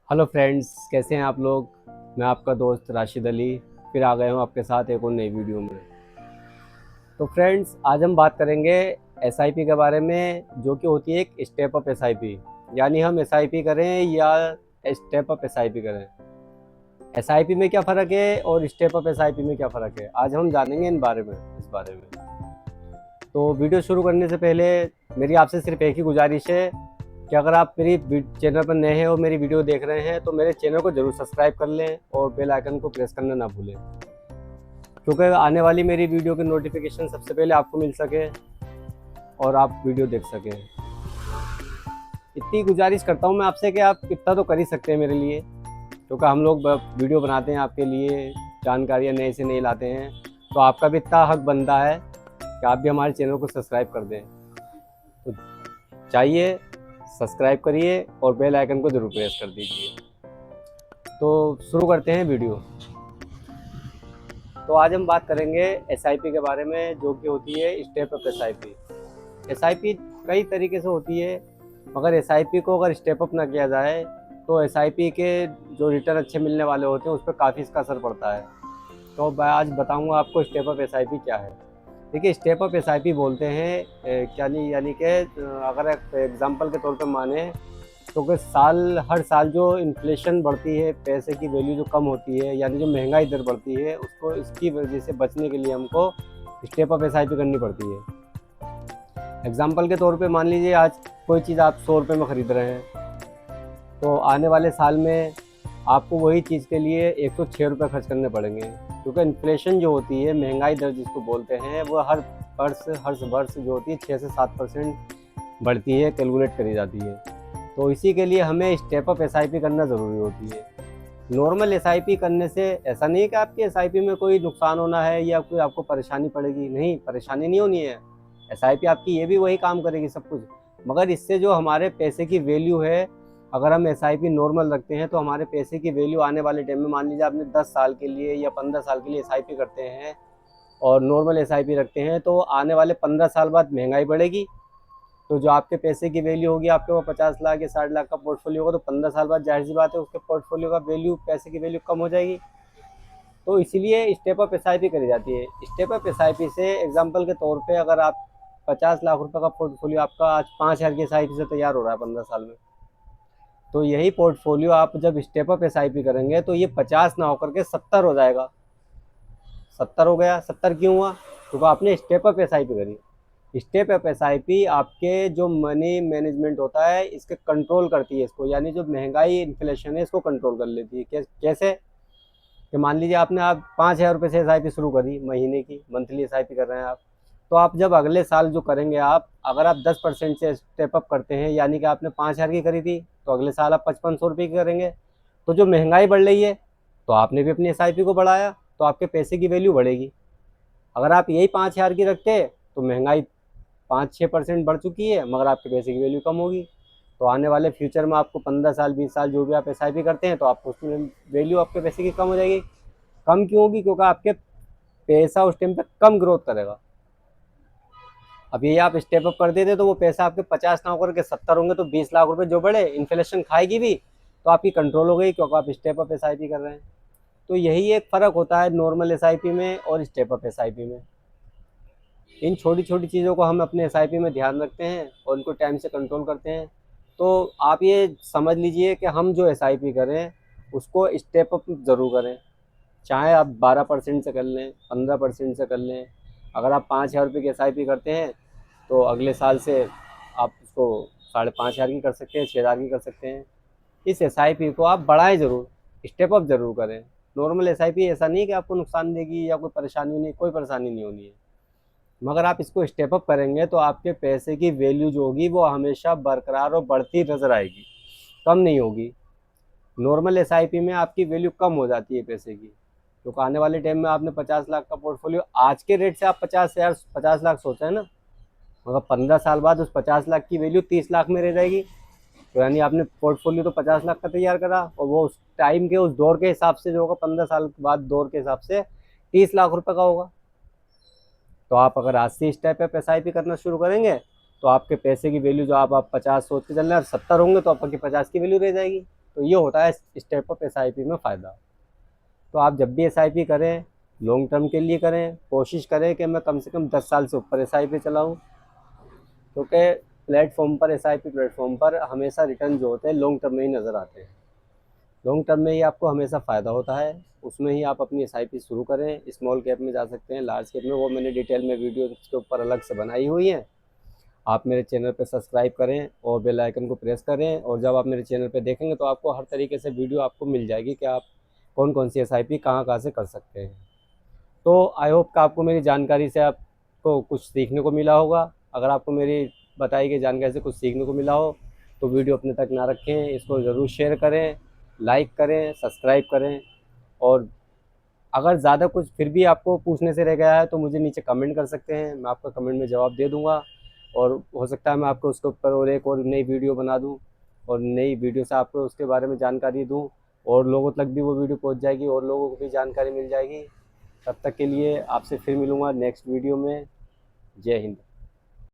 Hello friends, कैसे हैं आप लोग। मैं आपका दोस्त राशिद अली फिर आ गया हूं आपके साथ एक और नई वीडियो में। तो फ्रेंड्स, आज हम बात करेंगे एसआईपी के बारे में, जो कि होती है एक स्टेप अप एसआईपी। यानी हम एसआईपी करें या स्टेप अप एसआईपी करें, एसआईपी में क्या फ़र्क है और स्टेप अप एसआईपी में क्या फ़र्क है, आज हम जानेंगे इस बारे में। तो वीडियो शुरू करने से पहले मेरी आपसे सिर्फ एक ही गुजारिश है कि अगर आप मेरी चैनल पर नए हैं और मेरी वीडियो देख रहे हैं तो मेरे चैनल को ज़रूर सब्सक्राइब कर लें और बेल आइकन को प्रेस करना ना भूलें, क्योंकि आने वाली मेरी वीडियो की नोटिफिकेशन सबसे पहले आपको मिल सके और आप वीडियो देख सकें। इतनी गुजारिश करता हूँ मैं आपसे कि आप इतना तो कर ही सकते हैं मेरे लिए, क्योंकि हम लोग वीडियो बनाते हैं आपके लिए, जानकारियाँ नए से नए लाते हैं, तो आपका भी इतना हक बनता है कि आप भी हमारे चैनल को सब्सक्राइब कर दें। तो चाहिए सब्सक्राइब करिए और बेल आइकन को ज़रूर प्रेस कर दीजिए। तो शुरू करते हैं वीडियो। तो आज हम बात करेंगे एसआईपी के बारे में, जो कि होती है स्टेप अप एसआईपी। एसआईपी कई तरीके से होती है, मगर एसआईपी को अगर स्टेप अप ना किया जाए तो एसआईपी के जो रिटर्न अच्छे मिलने वाले होते हैं उस पर काफ़ी इसका असर पड़ता है। तो मैं आज बताऊंगा आपको स्टेप अप एसआईपी क्या है। देखिए, स्टेप अप एसआईपी बोलते हैं क्या नहीं, यानी कि अगर एग्जांपल के तौर पर माने तो कि हर साल जो इन्फ्लेशन बढ़ती है, पैसे की वैल्यू जो कम होती है, यानी जो महंगाई दर बढ़ती है, उसको इसकी वजह से बचने के लिए हमको स्टेप अप एसआईपी करनी पड़ती है। एग्जांपल के तौर पे मान लीजिए आज कोई चीज़ आप 100 रुपये में ख़रीद रहे हैं, तो आने वाले साल में आपको वही चीज़ के लिए 106 रुपये खर्च करने पड़ेंगे, क्योंकि इन्फ्लेशन जो होती है, महंगाई दर जिसको बोलते हैं, वो हर वर्ष जो होती है 6 से 7% बढ़ती है, कैलकुलेट करी जाती है। तो इसी के लिए हमें स्टेप अप एसआईपी करना ज़रूरी होती है। नॉर्मल एसआईपी करने से ऐसा नहीं है कि आपकी एसआईपी में कोई नुकसान होना है या कोई आपको परेशानी पड़ेगी, नहीं, परेशानी नहीं होनी है। एसआईपी आपकी ये भी वही काम करेगी सब कुछ, मगर इससे जो हमारे पैसे की वैल्यू है, अगर हम एसआईपी नॉर्मल रखते हैं तो हमारे पैसे की वैल्यू आने वाले टाइम में, मान लीजिए आपने 10 साल के लिए या 15 साल के लिए एसआईपी करते हैं और नॉर्मल एसआईपी रखते हैं, तो आने वाले 15 साल बाद महंगाई बढ़ेगी, तो जो आपके पैसे की वैल्यू होगी, आपके वो 50 लाख या 60 लाख का पोर्टफोलियो होगा, तो 15 साल बाद जाहिर सी बात है उसके पोर्टफोलियो का वैल्यू, पैसे की वैल्यू कम हो जाएगी। तो इसीलिए स्टेप अप एसआईपी करी जाती है। स्टेप अप एसआईपी से एग्जांपल के तौर पे अगर आप 50 लाख रुपए का पोर्टफोलियो आपका आज 5,000 की एसआईपी से तैयार हो रहा है 15 साल में, तो यही पोर्टफोलियो आप जब स्टेप अप एसआईपी करेंगे तो ये 50 ना होकर के 70 हो जाएगा। 70 हो गया। 70 क्यों हुआ? क्योंकि आपने स्टेप अप एसआईपी करी। स्टेप अप एसआईपी आपके जो मनी मैनेजमेंट होता है इसके कंट्रोल करती है इसको, यानी जो महंगाई इन्फ्लेशन है इसको कंट्रोल कर लेती है। कैसे? कि मान लीजिए आपने आप 5,000 रुपये से एसआईपी शुरू करी, महीने की मंथली एसआईपी कर रहे हैं आप, तो आप जब अगले साल जो करेंगे, आप अगर आप 10% से स्टेप अप करते हैं, यानी कि आपने 5,000 की करी थी, तो अगले साल आप 5,500 रुपये की करेंगे। तो जो महंगाई बढ़ रही है, तो आपने भी अपनी एसआईपी को बढ़ाया, तो आपके पैसे की वैल्यू बढ़ेगी। अगर आप यही 5,000 की रखते तो महंगाई 5-6% बढ़ चुकी है, मगर आपके पैसे की वैल्यू कम होगी। तो आने वाले फ्यूचर में आपको 15 साल 20 साल जो भी आप एसआईपी करते हैं, तो आपको उसमें वैल्यू आपके पैसे की कम हो जाएगी। कम क्यों होगी? क्योंकि आपके पैसा उस टाइम पे कम ग्रोथ करेगा। अब ये आप स्टेप अप कर देते तो वो पैसा आपके 50 ना होकर के 70 होंगे, तो 20 लाख रुपए जो बढ़े, इन्फ्लेशन खाएगी भी, तो आपकी कंट्रोल हो गई, क्योंकि आप स्टेप अप एसआईपी कर रहे हैं। तो यही एक फ़र्क होता है नॉर्मल एसआईपी में और स्टेप अप एसआईपी में। इन छोटी छोटी चीज़ों को हम अपने एसआईपी में ध्यान रखते हैं और उनको टाइम से कंट्रोल करते हैं। तो आप ये समझ लीजिए कि हम जो एसआईपी करें उसको स्टेप अप ज़रूर करें। चाहे आप 12% से कर लें, 15% से कर लें। अगर आप 5,000 रुपये की एसआईपी करते हैं तो अगले साल से आप उसको 5,500 की कर सकते हैं, 6,000 की कर सकते हैं। इस एसआईपी को आप बढ़ाएं ज़रूर, स्टेप अप ज़रूर करें। नॉर्मल एसआईपी ऐसा नहीं है कि आपको नुकसान देगी या कोई परेशानी नहीं, कोई परेशानी नहीं होनी है, मगर आप इसको स्टेप अप करेंगे तो आपके पैसे की वैल्यू जो होगी वो हमेशा बरकरार और बढ़ती नज़र आएगी, कम नहीं होगी। नॉर्मल एसआईपी में आपकी वैल्यू कम हो जाती है पैसे की, तो आने वाले टाइम में आपने 50 लाख का पोर्टफोलियो, आज के रेट से आप 50 लाख सोचा है ना, मगर 15 साल बाद उस 50 लाख की वैल्यू 30 लाख में रह जाएगी। तो यानी आपने पोर्टफोलियो तो 50 लाख का तैयार करा, और वो उस टाइम के उस दौर के हिसाब से जो होगा, 15 साल बाद दौर के हिसाब से 30 लाख रुपए का होगा। तो आप अगर आज से स्टेप पे एसआईपी करना शुरू करेंगे तो आपके पैसे की वैल्यू, जो आप 50 सोच के चल रहे हैं और 70 होंगे, तो आपकी 50 की वैल्यू रह जाएगी। तो ये होता है स्टेप अप एसआईपी में फ़ायदा। तो आप जब भी एसआईपी करें लॉन्ग टर्म के लिए करें, कोशिश करें कि मैं कम से कम 10 साल से ऊपर एसआईपी चलाऊं, क्योंकि प्लेटफॉर्म पर एसआईपी प्लेटफॉर्म पर हमेशा रिटर्न जो होते हैं लॉन्ग टर्म में ही नज़र आते हैं। लॉन्ग टर्म में ही आपको हमेशा फ़ायदा होता है, उसमें ही आप अपनी एसआईपी शुरू करें। स्मॉल कैप में जा सकते हैं, लार्ज कैप में वो मैंने डिटेल में वीडियो इसके ऊपर अलग से बनाई हुई है। आप मेरे चैनल पर सब्सक्राइब करें और बेल आइकन को प्रेस करें, और जब आप मेरे चैनल पर देखेंगे तो आपको हर तरीके से वीडियो आपको मिल जाएगी कि आप कौन कौन सी एसआईपी कहाँ से कर सकते हैं। तो आई होप कि आपको मेरी जानकारी से आपको कुछ सीखने को मिला होगा। अगर आपको मेरी बताई गई जानकारी से कुछ सीखने को मिला हो तो वीडियो अपने तक ना रखें, इसको ज़रूर शेयर करें, लाइक करें, सब्सक्राइब करें। और अगर ज़्यादा कुछ फिर भी आपको पूछने से रह गया है तो मुझे नीचे कमेंट कर सकते हैं, मैं आपका कमेंट में जवाब दे दूँगा। और हो सकता है मैं आपको उसके ऊपर और एक और नई वीडियो बना दूँ, और नई वीडियो से आपको उसके बारे में जानकारी दूँ, और लोगों तक भी वो वीडियो पहुँच जाएगी और लोगों को भी जानकारी मिल जाएगी। तब तक के लिए आपसे फिर मिलूँगा नेक्स्ट वीडियो में। जय हिंद।